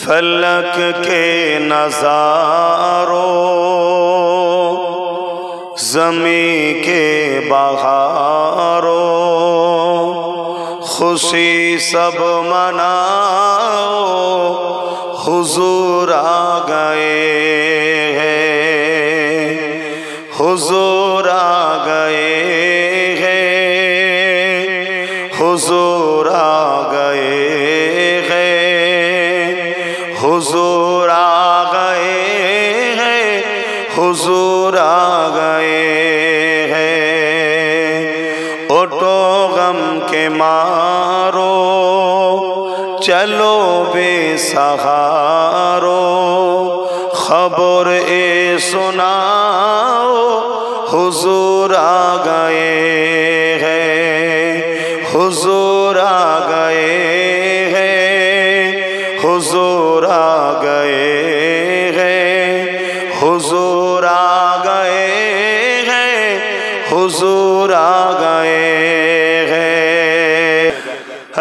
फलक के नज़ारों ज़मीं के बहारों खुशी सब मनाओ हुजूर आ गए हैं, हुजूर आ गए हैं, हुजूर आ गए हैं, हुजूर आ गए हैं, हुजूर आ गए हैं। उठो गम के मारो चलो बेसहारो खबर ए सुनाओ हुजूर आ गए हैं, हुजूर आ गए हैं, हुजूर आ गए हैं, हुजूर आ गए हैं, हुजूर आ गए हैं।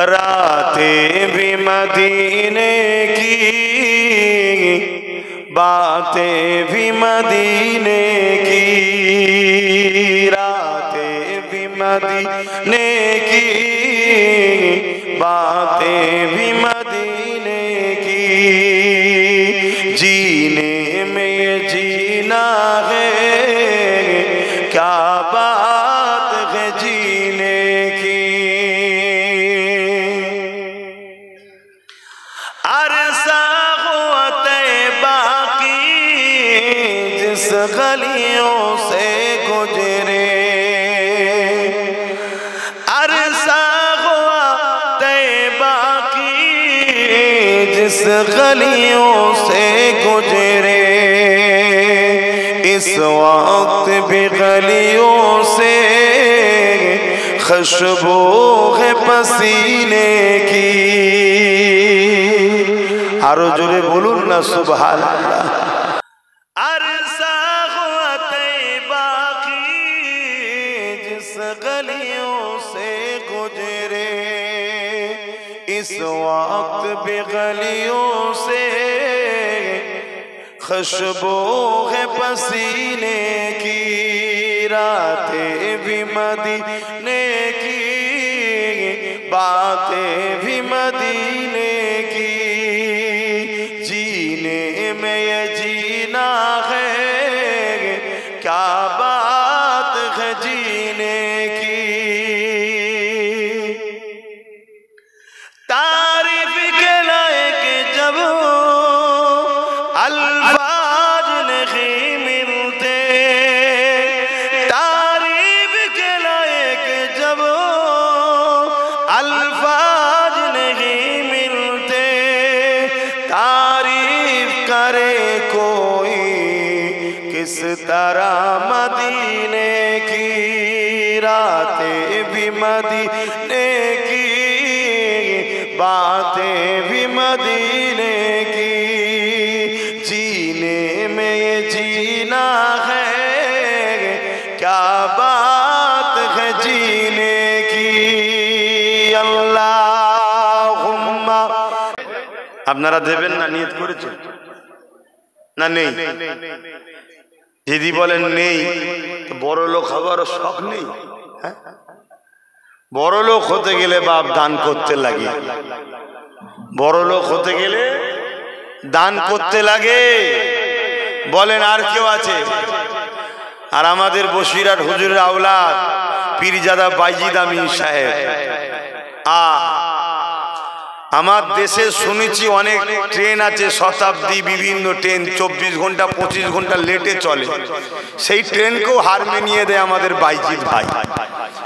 रातें भी मदीने की, बातें भी मदीने की, रातें भी मदीने की, बातें भी मदीने की। जीने में ये जीना है, क्या बात है जीने की। अरसा हुआ तैबा की जिस गलियों से गुजरे, अरसा हुआ तैबा की जिस गलियों से गुजरे। इस वक्त भी गलियों से खुशबू है पसीने की। आरो जोरे बोलून ना सुभान अल्लाह। अरसा हुआ तैबा की जिस गलियों से गुजरे। इस वक्त भी गलियों से खुशबू है पसीने की। रातें भी मदीने की, बातें भी मदीने की। जीने में ये जीना है, क्या बात है जीने की। तारीफ के लायक जब अल्फाज नहीं मिलते, तारीफ के लायक जब अल्फाज नहीं मिलते। तारीफ करे कोई किस तरह मदीने की। रातें भी मदीने की, बातें भी मदीने की। जीने में ये जीना है, क्या बात है जीने की। अल्लाहुम्मा আপনারা দেবেন না? নিয়ত করেছেন না? নেই? যদি বলেন নেই তো বড় লোক হবার শখ নেই? হ্যাঁ, বড় লোক হতে গেলে বাপ দান করতে লাগে। বড় লোক হতে গেলে দান করতে লাগে। বলেন আর কেউ আছে? আর আমাদের বসিরহাট হুজুরের আওলাদ পীরজাদা বাইজিদ আমিন সাহেব, আমার দেশে শুনেছি অনেক ট্রেন আছে শতাব্দী, বিভিন্ন ট্রেন 24 ঘন্টা 25 ঘন্টা লেটে চলে। সেই ট্রেনকেও হার মানিয়ে দেয় আমাদের বাইজিদ ভাই।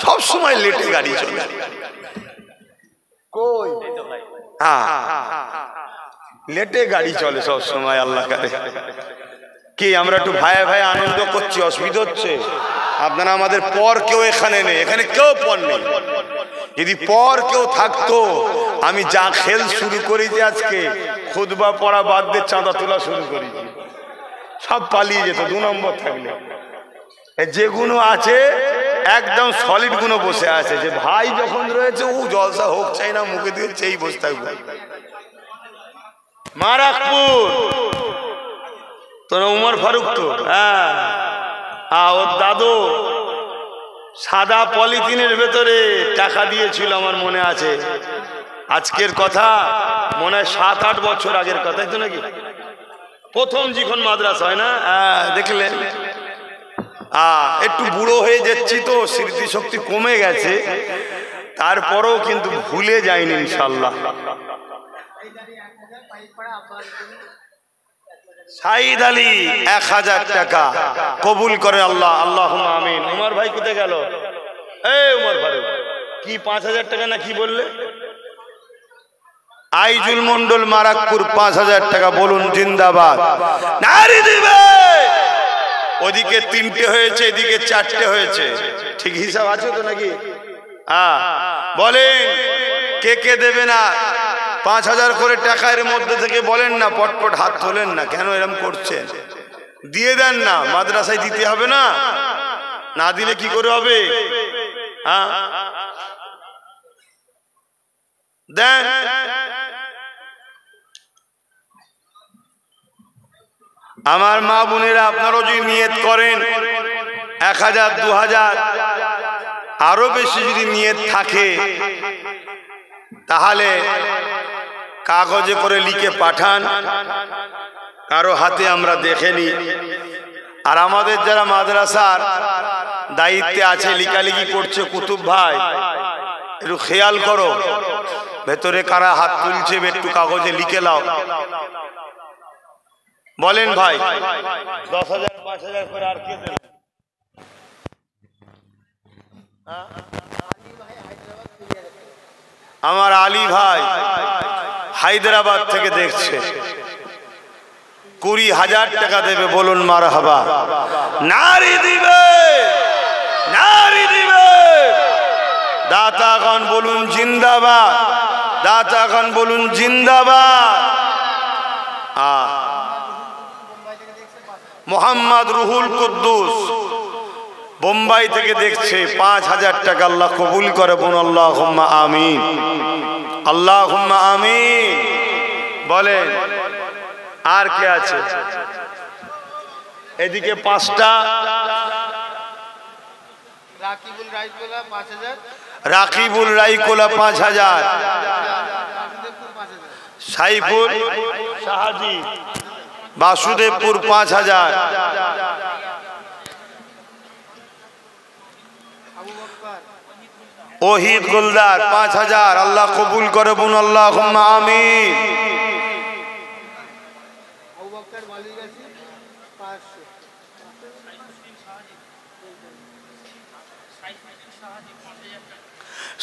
সব সময় লেটে গাড়ি চলে। কই? হ্যাঁ, লেটে গাড়ি চলে সব সময়। আল্লাহ করে কি আমরা একটু ভাই ভাই আনন্দ করছি, অসুবিধা হচ্ছে? আপনারা আমাদের পর কেউ এখানে নেই, এখানে কেউ পর নেই। যদি পর কেউ থাকতো আমি যা খেল শুরু করেছি আজকে, খুতবা পড়া বাদ দিয়ে চাঁদা তোলা শুরু করেছি, সব পালিয়ে যেত 2 নম্বর থাকলে। যেগুলো আছে একদম সলিড গুলো বসে আছে, যে ভাই যখন রয়েছে ও জলসা হোক চাই না, মুখে দিয়ে চেয়ে বসে থাকবে। মারাকপুর তোর উমর ফারুক তো, হ্যাঁ। ওর দাদু সাদা পলিথিনের ভেতরে টাকা দিয়েছিল, আমার মনে আছে। আজকের কথা মনে হয় 7-8 বছর আগের কথাই তো নাকি, প্রথম যখন মাদ্রাসা হয় না, দেখলেন। একটু বুড়ো হয়ে যাচ্ছি তো, স্মৃতিশক্তি কমে গেছে, তারপরেও কিন্তু ভুলে যায়নি ইনশাল্লাহ। সাইদ আলী 1000 টাকা কবুল করে আল্লাহ, আল্লাহুম্মা আমিন। উমর ভাই কোথায় গেল? উমর ফারুক কি 5000 টাকা না কি বললে? আইজুল মন্ডল মারাকপুর 5000 টাকা, বলুন জিন্দাবাদ। নারী দিবে। ওদিকে 3টে হয়েছে, এদিকে 4টে হয়েছে, ঠিক হিসাব আছে তো নাকি? বলেন কে কে দেবে না? 5000 করে টাকার মধ্যে থেকে বলেন না, পটপট হাত তোলেন না, কেন এরকম করছেন? দিয়ে দেন না, মাদ্রাসায় দিতে হবে না, না দিলে কি করে হবে? দেন। আমার মা বোনেরা, আপনারাও যদি নিয়ত করেন 1000, 2000, আরো বেশি যদি নিয়ত থাকে, তাহলে কাগজে করে লিখে পাঠান, কারো হাতে আমরা দেখে নিই। আর আমাদের যারা মাদ্রাসার দায়িত্বে আছে, লিখালিখি করছে, কুতুব ভাই একটু খেয়াল করো, ভেতরে কারা হাত তুলছে, একটু কাগজে লিখে নাও। বলেন ভাই, 10,000, 5,000 করে আর কে দেবে? আমার আলী ভাই হায়দ্রাবাদ থেকে দেখছে, 20,000 টাকা দেবে, বলুন মারহাবা। নারী দিবে, নারী দিবে। দাতাগণ বলুন জিন্দাবাদ, দাতাগণ বলুন জিন্দাবাদ। মোহাম্মদ রুহুল কুদ্দুস বোম্বাই থেকে দেখছে, 5000 টাকা, আল্লাহ কবুল করে, বোন আল্লাহুম্মা আমিন, আল্লাহুম্মা আমিন। বলেন আর কে আছে? এদিকে 5টা। রাকিবুল রাইকোলা 5000, সাইফুল শাহাজি বাসুদেবপুর 5000, ওহিদ গোলদার 5000, আল্লাহ কবুল করে, বোন আল্লাহুম্মা আমিন।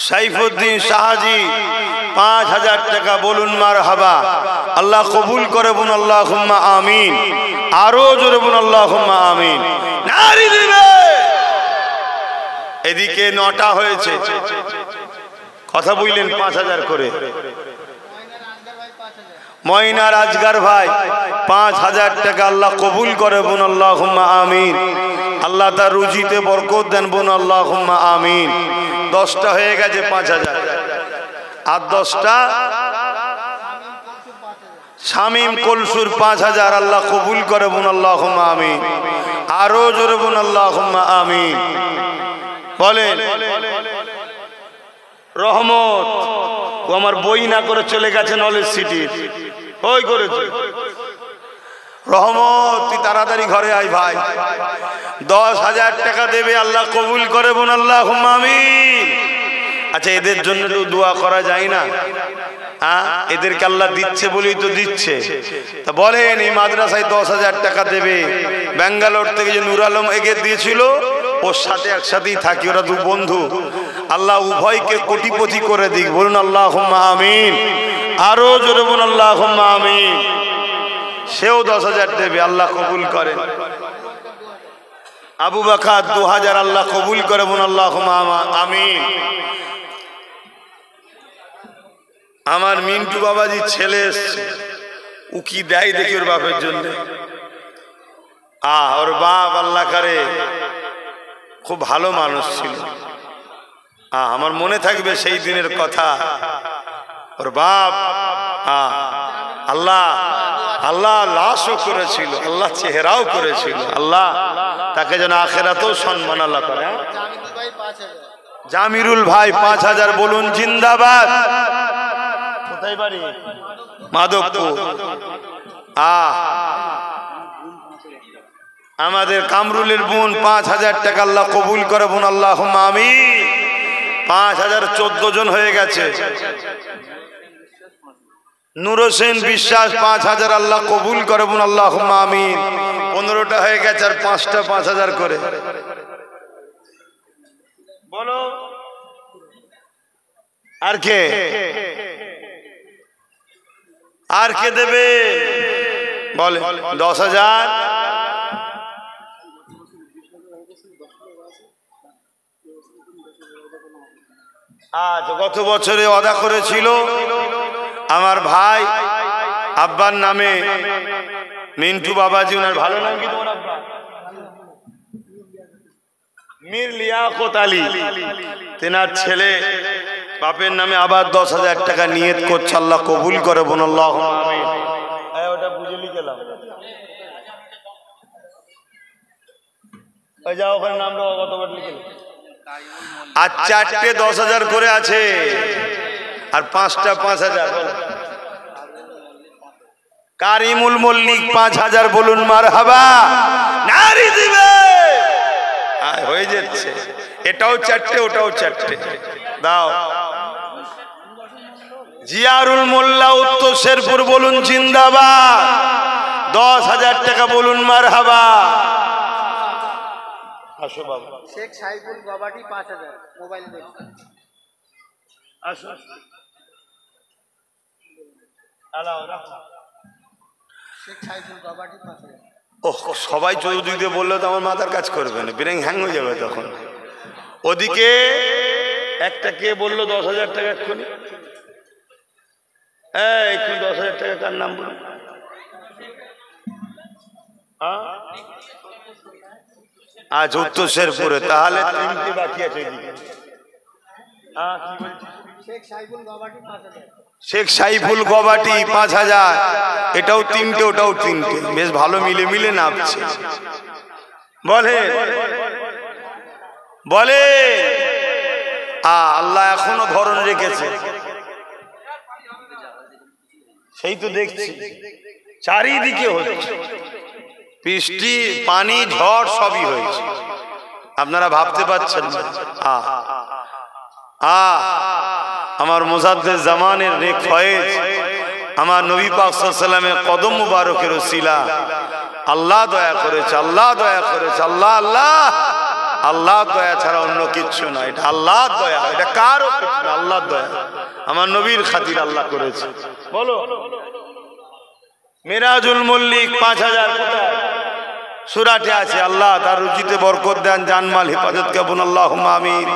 সাইফুদ্দিন শাহাজি 5000 টাকা, বলুন মারহাবা, আল্লাহ কবুল করে, বোন আল্লাহুম্মা আমিন। আরো জোরে বোন আল্লাহুম্মা আমিন। নারী দিবে। এদিকে 9টা হয়েছে, কথা বললেন 5000 করে। ময়না রাজগার ভাই 5000 টাকা, আল্লাহ কবুল করে, বোন আল্লাহুম্মা আমিন। আল্লাহ তার রুজিতে বরকত দেন, বোন আল্লাহুম্মা আমিন। 10টা হয়ে গেছে 5000, আর 10টা। শামীম কলসুর 5000, আল্লাহ কবুল করে, বোন আল্লাহুম্মা আমিন। আরো জোরে বোন আল্লাহুম্মা আমিন। বলেন রহমত, ও আমার বই না করে চলে গেছে নলেজ সিটির, ওই করেছে। রহমত, তুই তাড়াতাড়ি ঘরে আয় ভাই, 10,000 টাকা দেবে, আল্লাহ কবুল করে, বোন আল্লাহুম্মা আমিন। আচ্ছা, এদের জন্য তো দোয়া করা যায় না? এদেরকে আল্লাহ দিচ্ছে বলেই তো দিচ্ছে। তা বলেন, এই মাদ্রাসায় 10,000 টাকা দেবে, ব্যাঙ্গালোর থেকে যে নূর আলম এগিয়ে দিয়েছিল, ওর সাথে একসাথেই থাকি, ওরা 2 বন্ধু। আল্লাহ উভয়কে কোটিপতি করে দিক, বলুন আল্লাহুম্মা আমিন। আরো জোরে বলুন আল্লাহুম্মা আমিন। সেও 10,000 দেবে, আল্লাহ কবুল করেন। আবু বকর 2000, আল্লাহ কবুল করে, বলুন আল্লাহুম্মা আমিন। আমার মিন্টু বাবাজি ছেলে এসছে, ও কি দেয় দেখি ওর বাপের জন্য। ওর বাপ আল্লাহ করে খুব ভালো মানুষ ছিল। আমার মনে থাকবে সেই দিনের কথা। ওর বাপ আল্লাহ আল্লাহ লাশও করেছিল, আল্লাহ চেহারাও করেছিল, আল্লাহ তাকে যেন আখেরাতেও সম্মান আল্লাহ করে। জামিরুল ভাই 5000 বলুন জিন্দাবাদ। কোথায় বাড়ি? মাধবপুর। আমাদের কামরুলের বোন 5000 টাকা আল্লাহ কবুল করে বোন, আল্লাহুম্মা আমিন। 5014 জন হয়ে গেছে। নূর হোসেন বিশ্বাস 5000 আল্লাহ কবুল করে বোন, আল্লাহুম্মা আমিন। 15টা হয়ে গেছে, আর 5টা 5000 করে বলো। আর কে আর কে দেবে বলে? 10,000। আজ গত বছরে ওয়াদা করেছিল আমার ভাই আব্বার নামে, মিন্টু বাবাজি, ওনার ভালো নাম কি তোমার আব্বা? মীর লিয়াকত আলী। তেনার ছেলে বাপের নামে আবার 10,000 টাকা নিয়ত করছে, আল্লাহ কবুল করে বোন, আল্লাহুম্মা আমিন। ওটা বুঝে লিখলাম। ওই যাও ওখানে নামটা কতবার লিখে। আর 4টে 10,000 করে আছে, আর 5টা 5,000। কারিমুল মল্লিক 5,000 বলুন মারহাবা। নারী দিবে হয়ে যাচ্ছে। এটাও 4টে, ওটাও 4টে দাও। জিয়ারুল মোল্লা উত্তর শেরপুর বলুন জিন্দাবাদ। 10,000 টাকা বলুন মারহাবা। আসো বাবা। শেখ সাইফুল গবাটি 5,000 মোবাইল দেখছে। আসো আলাও রাখো। শেখ সাইফুল গবাটি 5,000। ওহ, সবাই চৌধুরীতে বললে তো আমার মাথার কাজ করবে না, ব্রেন হ্যাং হয়ে যাবে তখন। ওদিকে একটা কে বললো 10,000 টাকা এক্ষুনি? একটু 10,000 টাকা কার নাম বলুন? আজ উত্তর শেরপুরে, তাহলে 3টে বাকি আছে। শেখ সাইফুল গবাটি 5,000। শেখ সাইফুল গবাটি 5,000। এটাও 3টে, ওটাও 3টে, বেশ ভালো মিলে মিলে নামছে। বলে বলে আল্লাহ এখনো ধরন রেখেছে, সেই তো দেখছি চারিদিকে হচ্ছে বৃষ্টি, পানি, ঝড় সবই হয়েছে। আপনারা ভাবতে পারছেন না। আমার মুজাদ্দেদ জামানের নেক ফয়েজ, আমার নবী পাক সাল্লাল্লাহু আলাইহি ওয়াসাল্লামের কদম মুবারকের ওসিলা আল্লাহ দয়া করেছে, আল্লাহ দয়া করেছে। আল্লাহ আল্লাহ আল্লাহ দয়া ছাড়া অন্য কিচ্ছু না। এটা আল্লাহর দয়া, এটা কারও কিছু না, আল্লাহর দয়া। আমার নবীর খাতির আল্লাহ করেছে। বলো মিরাজুল মল্লিক 5,000 কোথায়? সূরাতে আছে। আল্লাহ তার রুজিতে বরকত দেন, জানমাল হেফাজত করুন, আল্লাহুম্মা আমিন।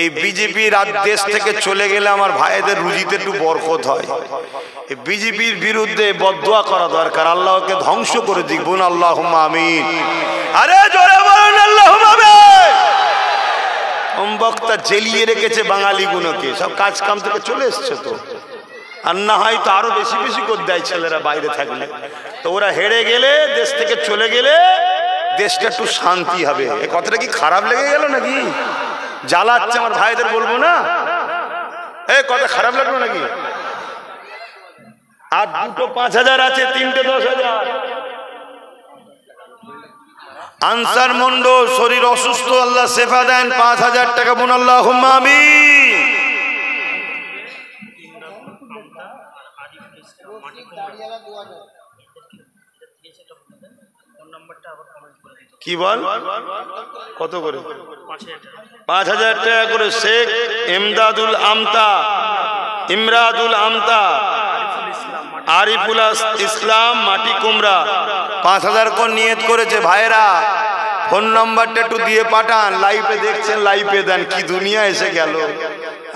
এই বিজেপি দেশ থেকে চলে গেলে আমার ভাইদের রুজিতে একটু বরকত হয়। এই বিজেপির বিরুদ্ধে বদদোয়া করা দরকার, আল্লাহকে ধ্বংস করে দিক, বোন আল্লাহুম্মা আমিন। আরে জোরে বলুন আল্লাহুম্মা আমিন। বক্তা জেলিয়ে রেখেছে বাঙালি গুলোকে, সব কাজ কাম থেকে চলে এসছে তো, আর না হয় তো আরো বেশি বেশি করে দেয় ছেলেরা বাইরে থাকলে। তো ওরা হেরে গেলে, দেশ থেকে চলে গেলে দেশটা একটু শান্তি হবে। এ কথাটা কি খারাপ লেগে গেল নাকি? জ্বালাচ্ছে আমার ভাইদের, বলবো না? এই কথা খারাপ লাগলো নাকি? আর 2টো 5,000 আছে, 3টে 10,000। আনসার মন্ডল শরীর অসুস্থ, আল্লাহ শেফা দেন, 5,000 টাকা বোন, আল্লাহুম্মা আমিন। কি বল? কত করে? 5,000 টাকা করে। শেখ ইমদাদুল আমতা, ইমরাদুল আমতা, আরিফুল ইসলাম মাটি কুমড়া 5,000 করে নিয়ত করেছে। ভাইরা ফোন নাম্বারটা একটু দিয়ে পাঠান, লাইভে দেখছেন, লাইভে দেন। কি দুনিয়া এসে গেল।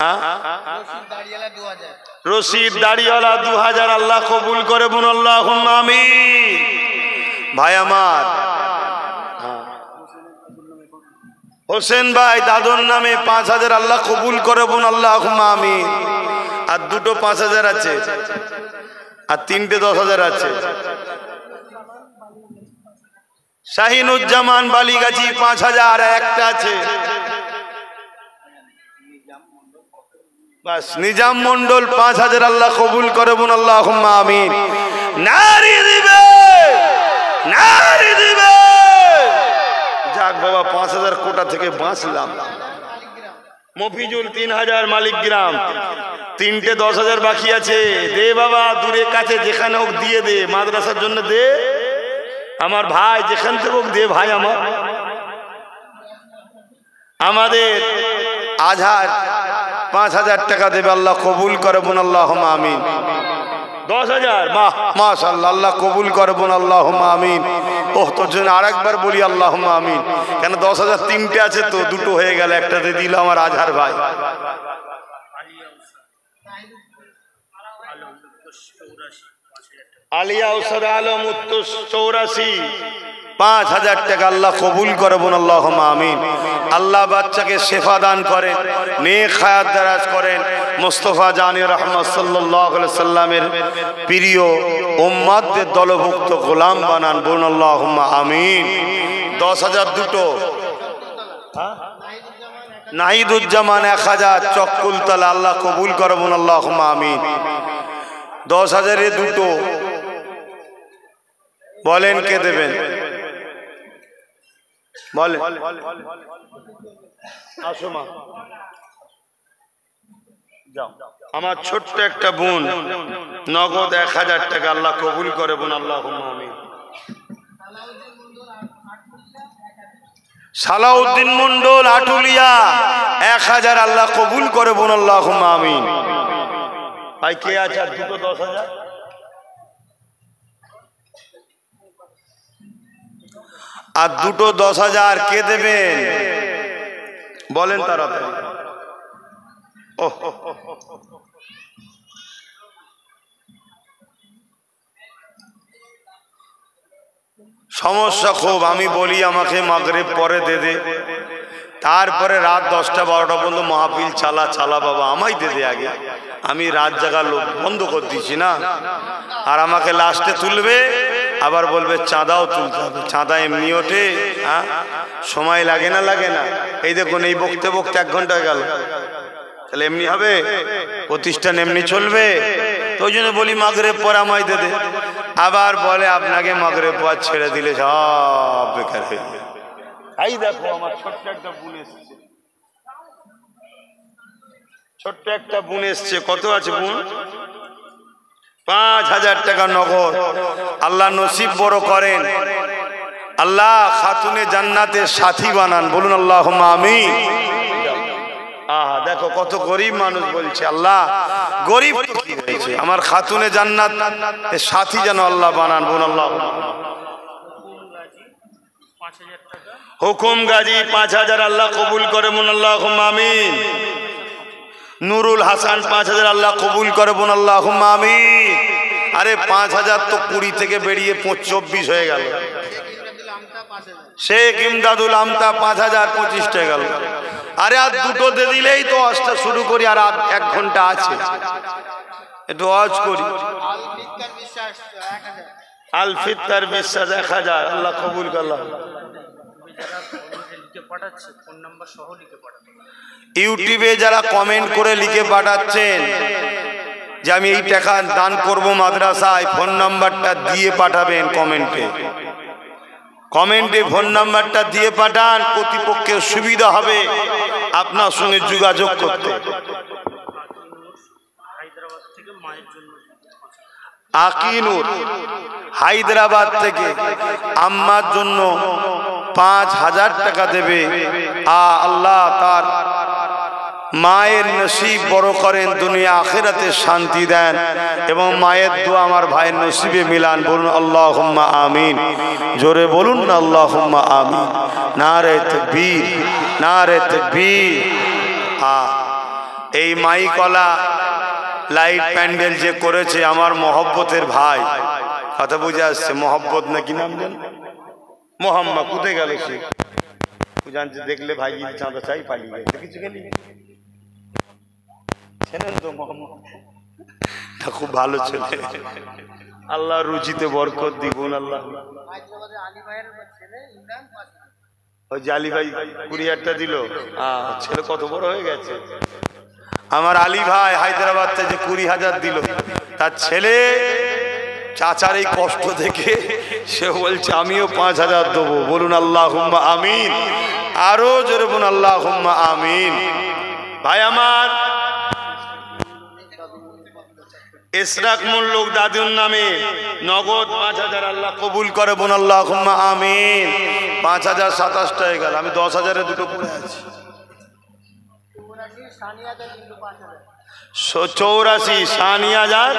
হ্যাঁ, রশিদ দাড়িওয়ালা 2,000 আল্লাহ কবুল করে বোন, আল্লাহুম্মা আমিন। ভাই আমার হোসেন ভাই দাদুর নামে 5,000 আল্লাহ কবুল করে বোন, আল্লাহুম্মা আমিন। আর 2টো 5,000 আছে। আর তিনটে 10,000 আছে। শাহিনুজ্জামান বালিগাছি 5,000 একটা আছে। বাস নিজাম মন্ডল 5,000 আল্লাহ কবুল করে বলুন আল্লাহুম্মা আমিন। নারী দিবে, নারী দিবে। যাক বাবা 5,000 কোটা থেকে বাঁচলাম। মফিজুল 3,000 মালিকগ্রাম, তিনটে 10,000 বাকি আছে। দে বাবা, দূরে কাছে যেখানে হোক দিয়ে দে, মাদ্রাসার জন্য দে। আমার ভাই যেখান থেকে হোক দে ভাই। আমাদের আজহার 5,000 টাকা দেবে, আল্লাহ কবুল করে বলুন আল্লাহুম্মা আমিন। 10,000, বাহ মাশাআল্লাহ, আল্লাহ কবুল করে বলুন আল্লাহুম্মা আমিন। ওহ, তোর জন্য আরেকবার বলি আল্লাহুম্মা আমিন। কেন 10,000 তিনটে আছে তো, দুটো হয়ে গেল, একটাতে দিল আমার আজহার ভাই। আলিয়া উসদ আলম 84, 5,000 টাকা আল্লাহ কবুল করে বলুন আল্লাহুম্মা আমিন। আল্লাহ বাচ্চাকে শেফা দান করেন, নেক হায়াত দারাজ করেন, মুস্তাফা জানি রহমত সাল্লাল্লাহু আলাইহি সাল্লামের প্রিয় উম্মতদের দলভুক্ত গোলাম বানান বলুন আল্লাহুম্মা আমিন। 10,000 দুটো। নাহিদুজ্জামান 1,000 চক্কুলতলা, আল্লাহ কবুল করে বলুন আল্লাহুম্মা আমিন। 10,000 এ দুটো। বলেন কে দেবেন? বলেন। আসো মা, যাও। আমার ছোট্ট একটা বোন নগদ 1,000 টাকা আল্লাহ কবুল করে বোন আল্লাহুম্মা আমিন। সালাউদ্দিন মন্ডল আটুলিয়া 1,000 আল্লাহ কবুল করে বোন আল্লাহুম্মা আমিন। ভাই কে আছে আর দুটো 10,000? আর দুটো 10,000 কে দেবেন বলেন তাড়াতাড়ি। সমস্যা খুব। আমি বলি আমাকে মাগরিব পরে দে দে, তারপরে রাত 10টা-12টা পর্যন্ত মাহফিল চালা বাবা, আমায় দে দে আগে। আমি রাত জাগা লোক বন্ধ করে দিচ্ছি না। আর আমাকে লাস্টে তুলবে, আবার বলবে চাঁদাও তুলতে হবে। চাঁদা এমনি ওঠে, হ্যাঁ সময় লাগে না? লাগে না? এই দেখুন, এই বকতে বকতে 1 ঘন্টা হয়ে গেল, তাহলে এমনি হবে? প্রতিষ্ঠান এমনি চলবে? তো ওই জন্য বলি মাগরিব পর আমায় দে দে। আবার বলে আপনাকে মাগরিব পর ছেড়ে দিলে সব বেকার হয়ে যাবে। এই দেখো আমার ছোট্ট একটা বোন এসছে, ছোট্ট একটা বোন এসছে। কত আছে বোন? 5,000 টাকা নগদ। আল্লাহ নসিব বড় করেন, আল্লাহ খাতুনে জান্নাতের সাথী বানান বলুন আল্লাহুম্মা আমিন। আহা দেখো কত গরিব মানুষ বলছে, আল্লাহ গরিব কি হয়েছে, আমার খাতুনে জান্নাত এর সাথী যেন আল্লাহ বানান বলুন আল্লাহুম্মা। হুকুম গাজী 5,000 আল্লাহ কবুল করে বলুন আল্লাহুম্মা আমিন। নুরুল হাসান 5,000 আল্লাহ কবুল করে বলুন আল্লাহুম্মা আমিন। আরে 5,000 তো 20 থেকে বেরিয়ে 24 হয়ে গেল। শেখ ইমদাদুল আমতা 5,000 25 হয়ে গেল। আরে আর দুটো দিয়ে দিলেই তো আজটা শুরু করি, আর 1 ঘন্টা আছে, একটু আওয়াজ করি। আল ফিতর বিশ্বাস 1,000 আল্লাহ কবুল করলাম। ইউটিউবে যারা কমেন্ট করে লিখে পাঠাচ্ছেন যে আমি এই টাকা দান করব মাদ্রাসায়, ফোন নাম্বারটা দিয়ে পাঠাবেন। কমেন্টে ফোন নাম্বারটা দিয়ে পাঠান, প্রতিপক্ষের সুবিধা হবে আপনার সঙ্গে যোগাযোগ করতে। আকিনুর হায়দ্রাবাদ থেকে আম্মার জন্য 5,000 টাকা দেবে। আল্লাহ তার মায়ের নসিব বড় করেন, দুনিয়া আখিরাতে শান্তি দেন, এবং মায়ের দোয়া আমার ভাইয়ের নসিবে মিলান বলুন আল্লাহুম্মা আমিন। জোরে বলুন না আল্লাহুম্মা আমিন। নারে তাকবীর, নারে তাকবীর। এই মাইকলা লাইট প্যান্ডেল যে করেছে আমার মহব্বতের ভাই, কথা বুঝে আসছে? মহব্বত না কি নাম দেন? মোহাম্মদ কোথায় গেল সে? জানছে দেখলে ভাই চাঁদা চাই পালিয়ে গেছে। কিছু গেলি ছেলেন তো মোহাম্মদ খুব ভালো ছেলে, আল্লাহ রুচিতে বরকত দিবুন। আল্লাহ হায়দ্রাবাদের আলী ভাইয়ের ছেলে ইমরান 5,000। ওই যে আলী ভাই 20,000টা দিল, ছেলে কত বড় হয়ে গেছে। আমার আলী ভাই হায়দ্রাবাদ থেকে 20,000 দিল, তার ছেলে চাচার এই কষ্ট দেখে সে বলছে আমিও 5,000 দেবো। বলুন আল্লাহুম্মা আমিন, আরো জোরে বলুন আল্লাহুম্মা আমিন। ভাই আমার ইসরাক মোল্লুক দাদুর নামে নগদ 5,000 আল্লাহ কবুল করে, বোন আল্লাহুম্মা আমিন। 5,027 হয়ে গেল, আমি 10,000-এ দুটো পড়ে আছি। 84 সানিয়াজার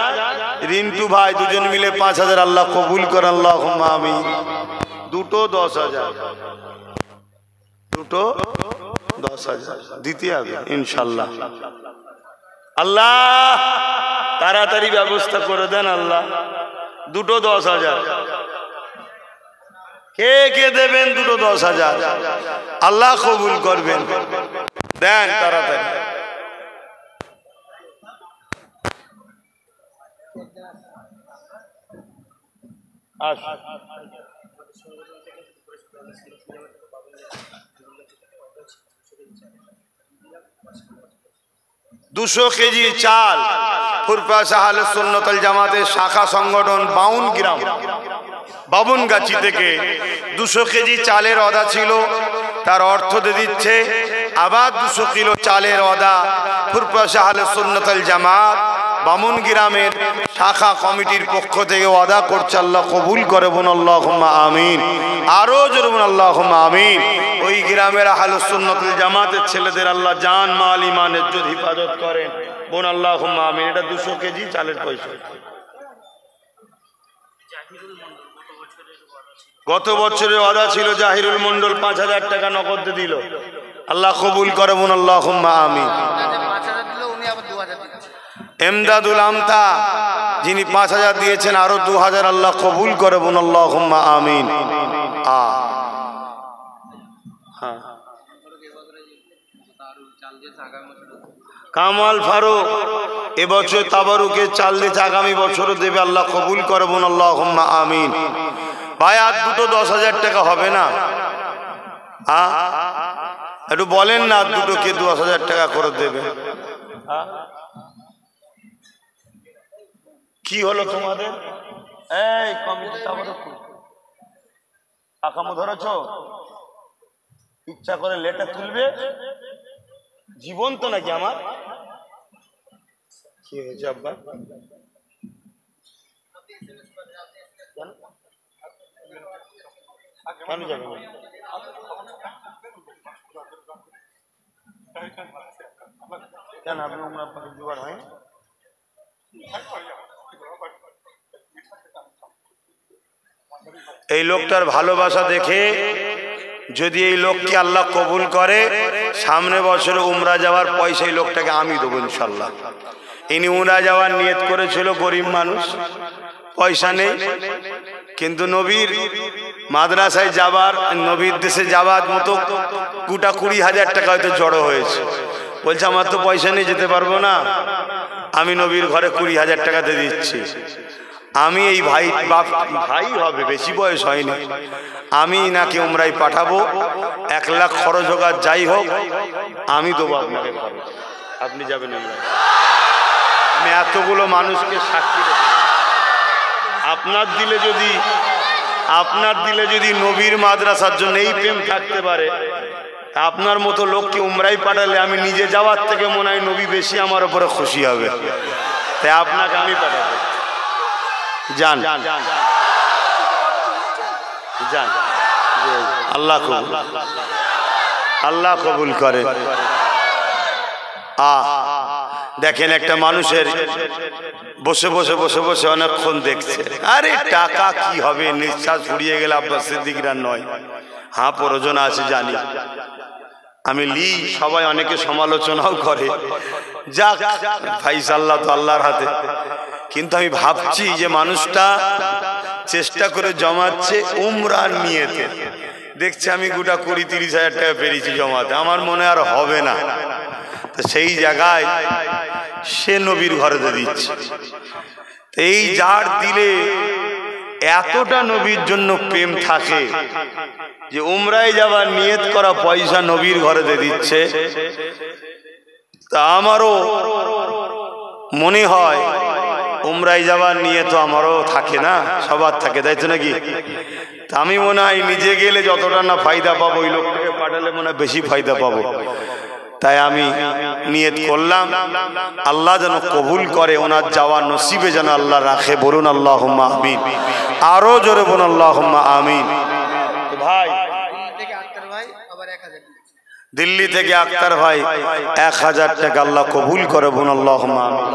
রিন্টু ভাই দুজন মিলে 5,000 আল্লাহ কবুল করে, আল্লাহুম্মা আমিন। দুটো 10,000, দুটো 10,000 দিতে হবে ইনশাল্লাহ। আল্লাহ তাড়াতাড়ি ব্যবস্থা করে দেন আল্লাহ। দুটো 10,000 কে কে দেবেন? দুটো 10,000 আল্লাহ কবুল করবেন, দেন তাড়াতাড়ি। আচ্ছা 200 কেজি চাল ফুরফুরা আহলে সুন্নাত ওয়াল জামাতের শাখা সংগঠন বাউনগ্রাম বাবুনগাছি থেকে 200 কেজি চালের ওয়াদা ছিল, তার অর্থ দিয়ে দিচ্ছে। আবার 200 কিলো চালের ওয়াদা ফুরফুরা আহলে সুন্নাত ওয়াল জামাত বামুনগ্রামের শাখা কমিটির পক্ষ থেকে ওয়াদা করছে, আল্লাহ কবুল করে, বোন আল্লাহুম্মা আমিন। আরো জোরে বোন আল্লাহুম্মা আমিন। ওই গ্রামের আহলুস সুন্নাত ওয়াল জামাতের ছেলেদের আল্লাহ জান মাল ঈমান ইজ্জত হিফাজত করেন, বোন আল্লাহুম্মা আমিন। এটা 200 কেজি চালের পয়সা। গত বছরের ওয়াদা ছিল, জাহিরুল মন্ডল 5,000 টাকা নগদ দিল, আল্লাহ কবুল করে, বোন আল্লাহুম্মা আমিন। এমদাদুল আমতা যিনি 5,000 দিয়েছেন, আরো 2,000 আল্লাহ কবুল করে, বোন আল্লাহুম্মা আমিন। কামাল ফারুক এবছর তাবারুকে চাল দিয়েছে, আগামী বছরও দেবে, আল্লাহ কবুল করে, বোন আল্লাহুম্মা আমিন। ভাই আর দুটো 10,000 টাকা হবে না? একটু বলেন না, দুটো কে 10,000 টাকা করে দেবে? কি হলো তোমাদের? এই কমিটি আকামো ধরেছ, ইচ্ছা করে লেটা তুলবে। জীবন তো নাকি আমার? কি হয়েছে আব্বা? কেন যাবে না? কেন আপনি উমরা পাকে জোগাড় হয়? এই লোকটার ভালোবাসা দেখে যদি এই লোককে আল্লাহ কবুল করে, সামনে বছরে উমরা যাওয়ার পয়সা এই লোকটাকে আমি দেবো ইনশাল্লাহ। ইনি উমরা যাওয়ার নিয়ত করেছিল, গরিব মানুষ, পয়সা নেই, কিন্তু নবীর মাদ্রাসায় যাবার, নবীর দেশে যাবার মতো গোটা 20,000 টাকা হয়তো জড়ো হয়েছে। বলছে আমার তো পয়সা নেই, যেতে পারবো না, আমি নবীর ঘরে 20,000 টাকা দিয়ে দিচ্ছি। আমি এই ভাই, বাপ ভাই হবে, বেশি বয়স হয়নি, আমি নাকি উমরাই পাঠাবো। 1 লাখ খরচ হোক আর যাই হোক, আমি দেবো আপনাকে খরচ, আপনি যাবেন উমরায়। আমি এতগুলো মানুষকে সাক্ষী রেখে, আপনার দিলে যদি নবীর মাদ্রাসার জন্য এই প্রেম থাকতে পারে, আপনার মতো লোককে উমরাই পাঠালে আমি নিজে যাওয়ার থেকে মনে হয় নবী বেশি আমার উপরে খুশি হবে। তাই আপনাকে আমি পাঠাবো, যান যান। আল্লাহ কবুল করে। দেখেন একটা মানুষের বসে বসে বসে বসে অনেকক্ষণ দেখছে, আরে টাকা কি হবে, নিঃশ্বাস ফুরিয়ে গেলে আব্বাস সিদ্দিকরা নয়। হ্যাঁ প্রয়োজন আছে জানি, আমি সবাই অনেকে সমালোচনাও করে, যাক ফাইসাল্লাহ তো আল্লাহর হাতে। কিন্তু আমি ভাবছি যে মানুষটা চেষ্টা করে জমাচ্ছে উমরার নিয়েতে, দেখছি আমি গোটা 20-30 হাজার টাকা পেরেছি জমাতে, আমার মনে আর হবে না। তো সেই জায়গায় সে নবীর ঘরে দিচ্ছে। এই যার দিলে এতটা নবীর জন্য প্রেম থাকে যে উমরায় যাবার নিয়ত করা পয়সা নবীর ঘরে দিচ্ছে, তা আমারও মনে হয় উমরায় যাবার নিয়ত আমারও থাকে না, সবার থাকে, তাই তো নাকি? তা আমি মনে হয় নিজে গেলে যতটা না ফায়দা পাবো, ওই লোকটাকে পাঠালে মনে হয় বেশি ফায়দা পাবো। তাই আমি নিয়ত করলাম আল্লাহ যেন কবুল করে, ওনার যাওয়া নসিবে যেন আল্লাহ রাখে। বলুন আল্লাহুম্মা আমিন, আরো জোরে বলুন আল্লাহুম্মা আমিন। ভাই দিল্লি থেকে আক্তার ভাই 1000 টাকা আল্লাহ কবুল করে, বলুন আল্লাহুম্মা আমিন।